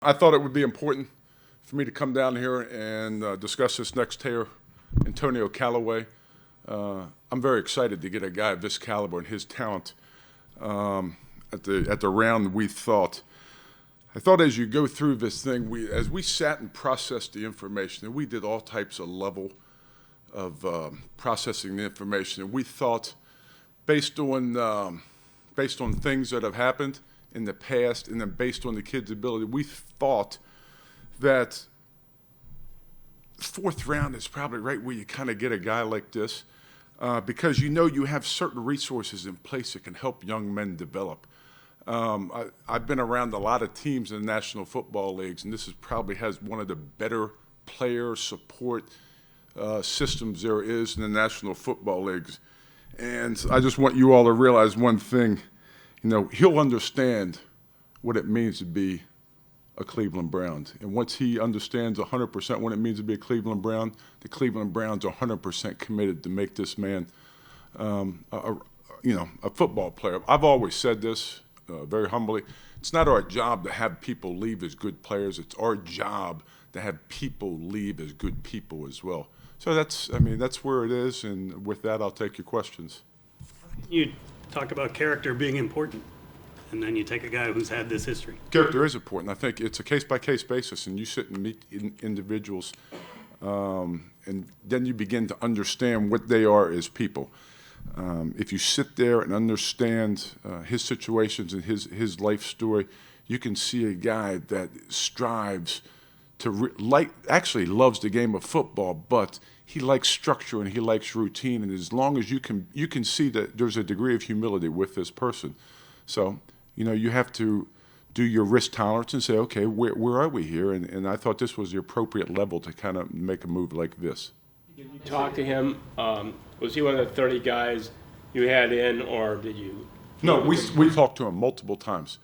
I thought it would be important for me to come down here and discuss this next player, Antonio Callaway. I'm very excited to get a guy of this caliber and his talent at the round I thought as you go through this thing, as we sat and processed the information, and we did all types of level of processing the information, and we thought, based on things that have happened in the past, and then based on the kid's ability, we thought that fourth round is probably right where you kind of get a guy like this, because you have certain resources in place that can help young men develop. I've been around a lot of teams in the National Football Leagues, and this has one of the better player support systems there is in the National Football Leagues. And I just want you all to realize one thing. He'll understand what it means to be a Cleveland Brown. And once he understands 100% what it means to be a Cleveland Brown, the Cleveland Browns are 100% committed to make this man a football player. I've always said this very humbly. It's not our job to have people leave as good players. It's our job to have people leave as good people as well. So that's where it is. And with that, I'll take your questions. You talk about character being important, and then you take a guy who's had this history. Character is important. I think it's a case-by-case basis, and you sit and meet individuals, and then you begin to understand what they are as people. If you sit there and understand his situations and his life story, you can see a guy that strives to actually loves the game of football, but he likes structure and he likes routine. And as long as you can see that there's a degree of humility with this person. So, you have to do your risk tolerance and say, okay, where are we here? And I thought this was the appropriate level to kind of make a move like this. Did you talk to him? Was he one of the 30 guys you had in, or did you? No, we talked to him multiple times.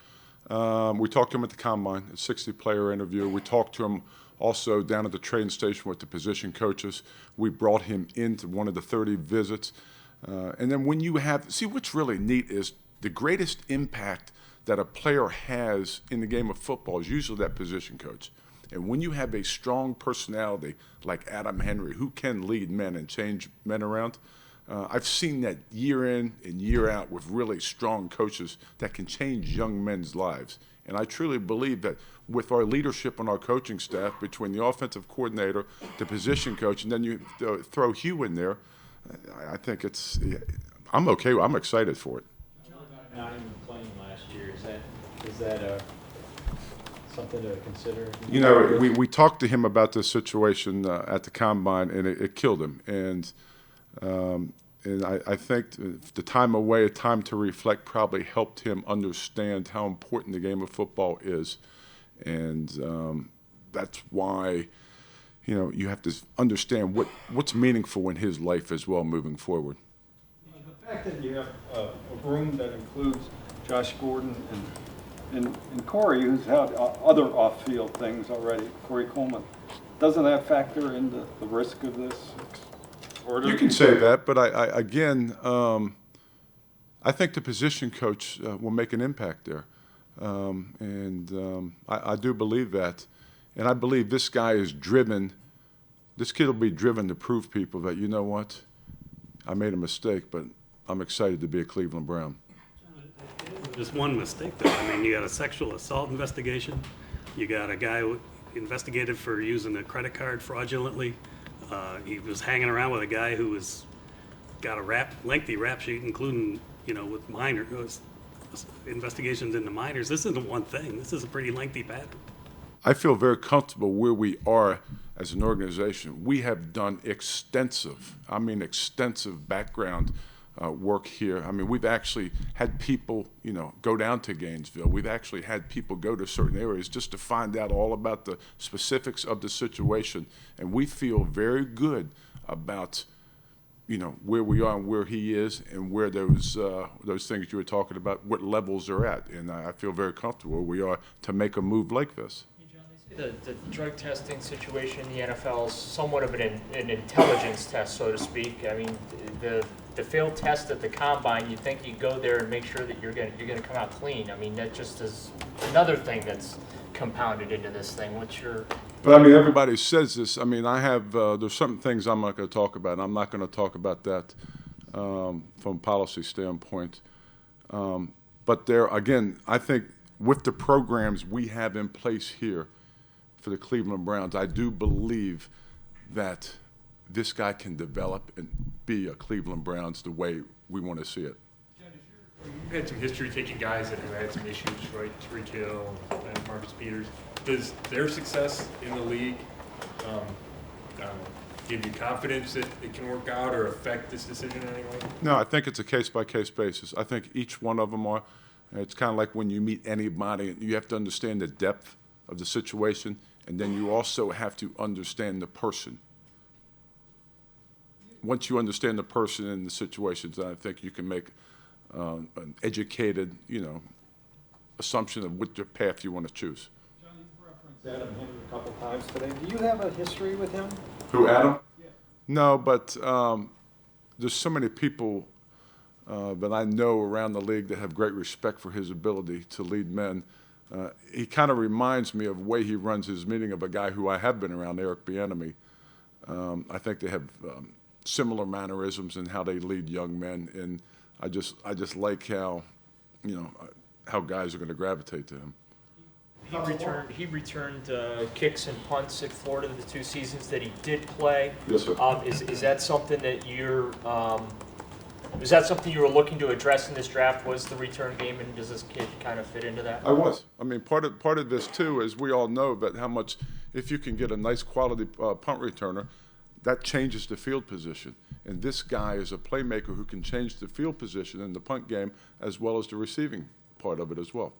We talked to him at the Combine, a 60-player interview. We talked to him also down at the train station with the position coaches. We brought him into one of the 30 visits. And then when you what's really neat is the greatest impact that a player has in the game of football is usually that position coach. And when you have a strong personality like Adam Henry, who can lead men and change men around, I've seen that year in and year out with really strong coaches that can change young men's lives. And I truly believe that with our leadership on our coaching staff, between the offensive coordinator, the position coach, and then you throw Hugh in there, I think I'm okay. I'm excited for it. Not even playing last year, is that something to consider? We talked to him about this situation at the Combine, and it killed him. And I think the time away, a time to reflect, probably helped him understand how important the game of football is. And that's why, you have to understand what's meaningful in his life as well moving forward. The fact that you have a room that includes Josh Gordon and Corey, who's had other off-field things already, Corey Coleman, doesn't that factor into the risk of this? You can say that, but I think the position coach will make an impact there. I do believe that. And I believe this guy is driven, this kid will be driven to prove people that, what, I made a mistake, but I'm excited to be a Cleveland Brown. Just one mistake, though. You got a sexual assault investigation. You got a guy investigated for using a credit card fraudulently. He was hanging around with a guy who got a lengthy rap sheet, including, with minors, investigations into minors. This isn't one thing. This is a pretty lengthy pattern. I feel very comfortable where we are as an organization. We have done extensive background work here. We've actually had people, go down to Gainesville. We've actually had people go to certain areas just to find out all about the specifics of the situation. And we feel very good about, where we are and where he is and where those things you were talking about, what levels they're at. And I feel very comfortable where we are to make a move like this. The drug testing situation in the NFL is somewhat of an intelligence test, so to speak. The failed test at the Combine, you think you go there and make sure that you're going to come out clean. That just is another thing that's compounded into this thing? What's your... But I mean, everybody says this. I mean, I have, there's certain things I'm not going to talk about. I'm not going to talk about that from a policy standpoint. But there, again, I think with the programs we have in place here for the Cleveland Browns, I do believe that this guy can develop and be a Cleveland Browns the way we want to see it. You've had some history taking guys that have had some issues, right? Tyreek Hill and Marcus Peters. Does their success in the league give you confidence that it can work out or affect this decision in any way? No, I think it's a case-by-case basis. I think each one of them are. It's kind of like when you meet anybody, you have to understand the depth of the situation, and then you also have to understand the person. Once you understand the person and the situations, I think you can make an educated, assumption of which path you want to choose. John, you've referenced Adam Henry a couple times today. Do you have a history with him? Who, Adam? Yeah. No, but there's so many people that I know around the league that have great respect for his ability to lead men. He kind of reminds me of the way he runs his meeting of a guy who I have been around, Eric Bieniemy. I think they have similar mannerisms in how they lead young men, and I just like how, how guys are going to gravitate to him. He returned kicks and punts at Florida the 2 seasons that he did play. Yes, sir. Is that something that is that something you were looking to address in this draft? Was the return game, and does this kid kind of fit into that? I was. I mean, part of this too is we all know that how much, if you can get a nice quality punt returner, that changes the field position. And this guy is a playmaker who can change the field position in the punt game as well as the receiving part of it as well.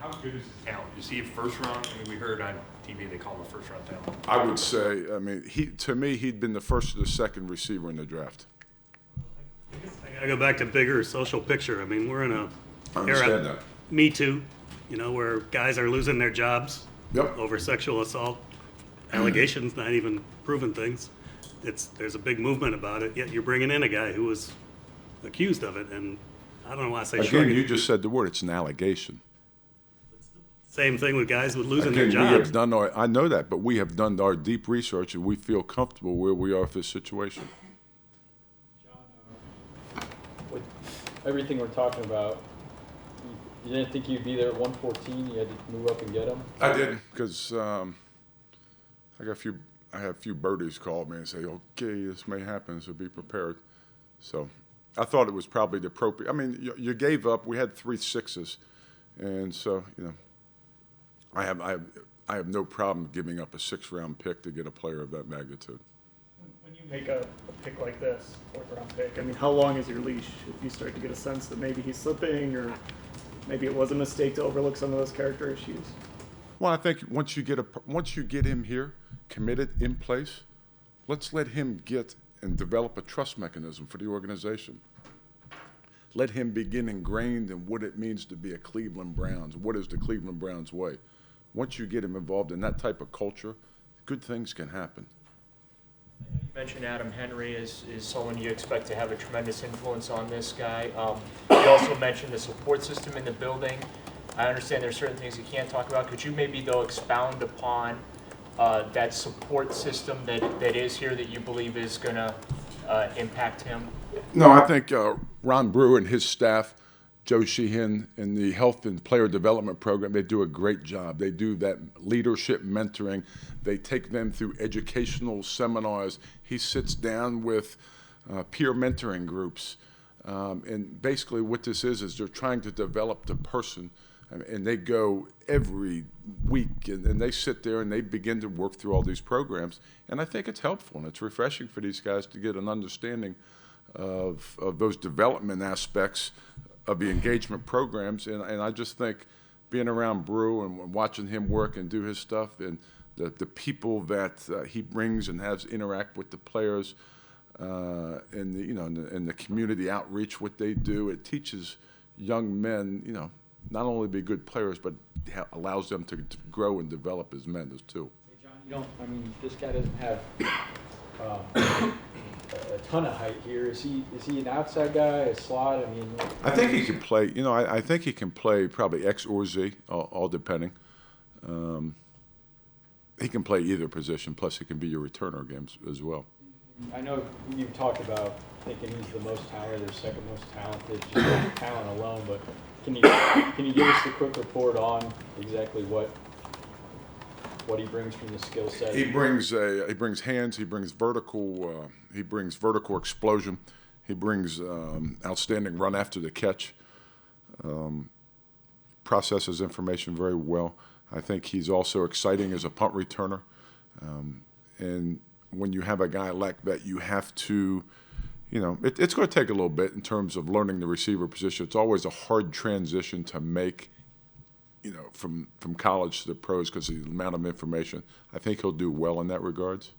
How good is his talent? Is he a first round? I mean, we heard on TV they call him a first round talent. I would say, to me, he'd been the first or the second receiver in the draft. I gotta go back to bigger social picture. I mean, we're in a I understand era, that. Me Too, where guys are losing their jobs Yep. over sexual assault allegations, not even proven things. There's a big movement about it, yet you're bringing in a guy who was accused of it, and I don't know why I say Again, you just said the word. It's an allegation. Same thing with guys with losing Again, their we have jobs. done I know that, but we have done our deep research and we feel comfortable where we are with this situation. John, with everything we're talking about, you didn't think you'd be there at 114? You had to move up and get him? I did, because I had a few birdies call me and say, okay, this may happen, so be prepared. So I thought it was probably the appropriate. I mean, you gave up. We had 3 6s, and so I have no problem giving up a 6th-round pick to get a player of that magnitude. When you make a pick like this, 4th-round pick, I mean, how long is your leash if you start to get a sense that maybe he's slipping or maybe it was a mistake to overlook some of those character issues? Well, I think once you get him here, committed, in place, let's let him get and develop a trust mechanism for the organization. Let him begin ingrained in what it means to be a Cleveland Browns. What is the Cleveland Browns way? Once you get him involved in that type of culture, good things can happen. You mentioned Adam Henry is someone you expect to have a tremendous influence on this guy. You also mentioned the support system in the building. I understand there's certain things you can't talk about. Could you maybe, though, expound upon that support system that is here that you believe is going to impact him? No, I think Ron Brewer and his staff, Joe Sheehan, and the health and player development program, they do a great job. They do that leadership mentoring. They take them through educational seminars. He sits down with peer mentoring groups. And basically what this is they're trying to develop the person. And they go every week, and they sit there and they begin to work through all these programs. And I think it's helpful, and it's refreshing for these guys to get an understanding of those development aspects of the engagement programs. And I just think being around Brew and watching him work and do his stuff, and the people that he brings and has interact with the players, and the community outreach, what they do, it teaches young men, not only be good players, but allows them to grow and develop as men as too. Hey, John, this guy doesn't have a ton of height here. Is he an outside guy, a slot? I think he can play. I think he can play probably X or Z, all depending. He can play either position, plus he can be your returner games as well. I know you've talked about thinking he's the most talented or second most talented, just on talent alone, but can you give us the quick report on exactly what he brings from the skill set? He brings hands. He brings vertical. He brings vertical explosion. He brings outstanding run after the catch. Processes information very well. I think he's also exciting as a punt returner. And when you have a guy like that, you have to, it's going to take a little bit in terms of learning the receiver position. It's always a hard transition to make, from college to the pros because of the amount of information. I think he'll do well in that regards.